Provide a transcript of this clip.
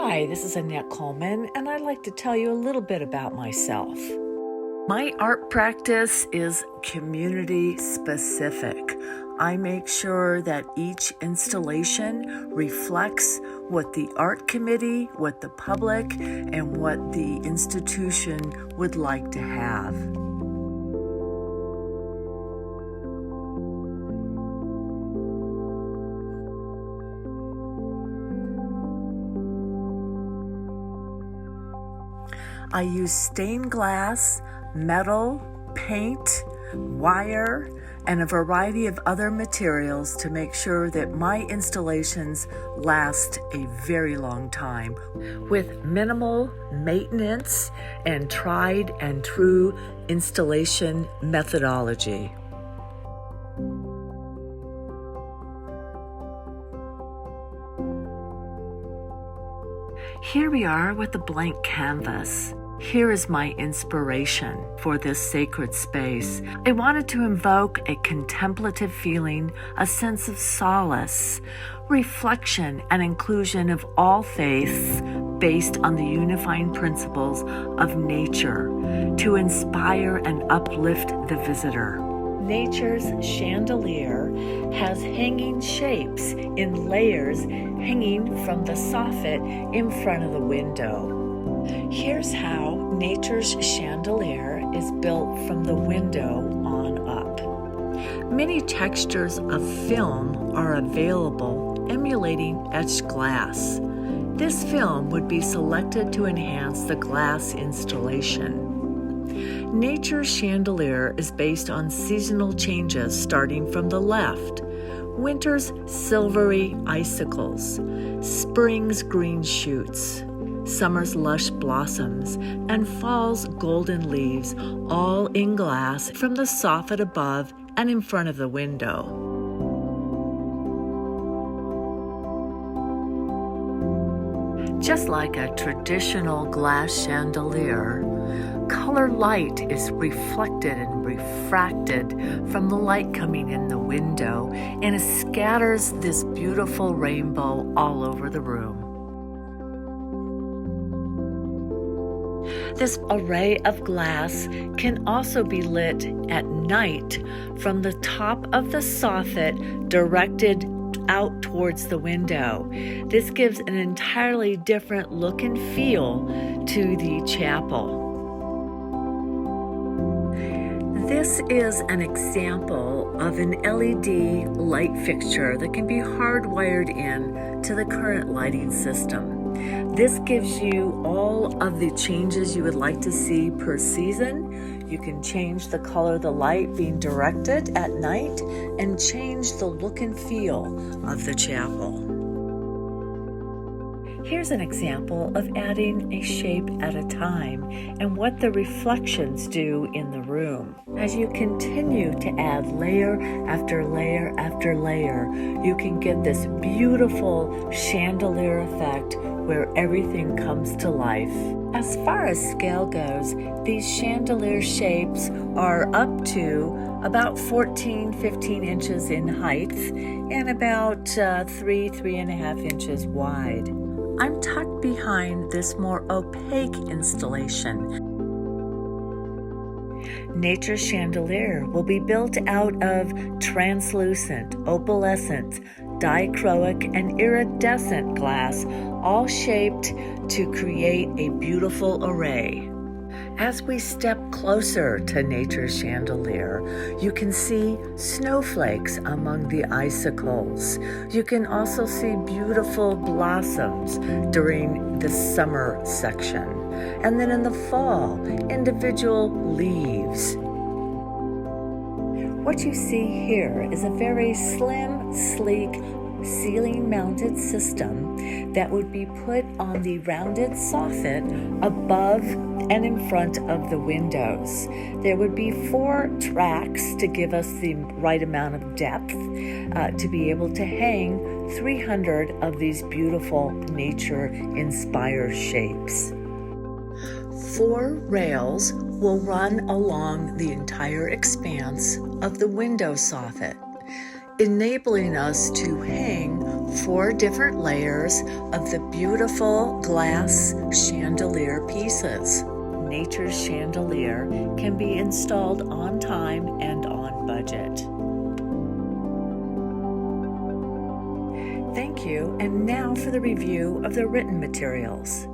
Hi, this is Annette Coleman, and I'd like to tell you a little bit about myself. My art practice is community specific. I make sure that each installation reflects what the art committee, what the public, and what the institution would like to have. I use stained glass, metal, paint, wire, and a variety of other materials to make sure that my installations last a very long time with minimal maintenance and tried and true installation methodology. Here we are with a blank canvas. Here is my inspiration for this sacred space. I wanted to invoke a contemplative feeling, a sense of solace, reflection, and inclusion of all faiths based on the unifying principles of nature to inspire and uplift the visitor. Nature's chandelier has hanging shapes in layers hanging from the soffit in front of the window. Here's how nature's chandelier is built from the window on up. Many textures of film are available emulating etched glass. This film would be selected to enhance the glass installation. Nature's chandelier is based on seasonal changes starting from the left. Winter's silvery icicles, spring's green shoots, summer's lush blossoms, and fall's golden leaves, all in glass from the soffit above and in front of the window. Just like a traditional glass chandelier, color light is reflected and refracted from the light coming in the window, and it scatters this beautiful rainbow all over the room. This array of glass can also be lit at night from the top of the soffit directed out towards the window. This gives an entirely different look and feel to the chapel. This is an example of an LED light fixture that can be hardwired in to the current lighting system. This gives you all of the changes you would like to see per season. You can change the color of the light being directed at night and change the look and feel of the chapel. Here's an example of adding a shape at a time and what the reflections do in the room. As you continue to add layer after layer after layer, you can get this beautiful chandelier effect where everything comes to life. As far as scale goes, these chandelier shapes are up to about 15 inches in height and about 3.5 inches wide. I'm tucked behind this more opaque installation. Nature's chandelier will be built out of translucent, opalescent, dichroic, and iridescent glass, all shaped to create a beautiful array. As we step closer to nature's chandelier, you can see snowflakes among the icicles. You can also see beautiful blossoms during the summer section. And then in the fall, individual leaves. What you see here is a very slim, sleek, ceiling-mounted system that would be put on the rounded soffit above and in front of the windows. There would be 4 tracks to give us the right amount of depth to be able to hang 300 of these beautiful nature-inspired shapes. 4 rails will run along the entire expanse of the window soffit, enabling us to hang 4 different layers of the beautiful glass chandelier pieces. Nature's Chandelier can be installed on time and on budget. Thank you, and now for the review of the written materials.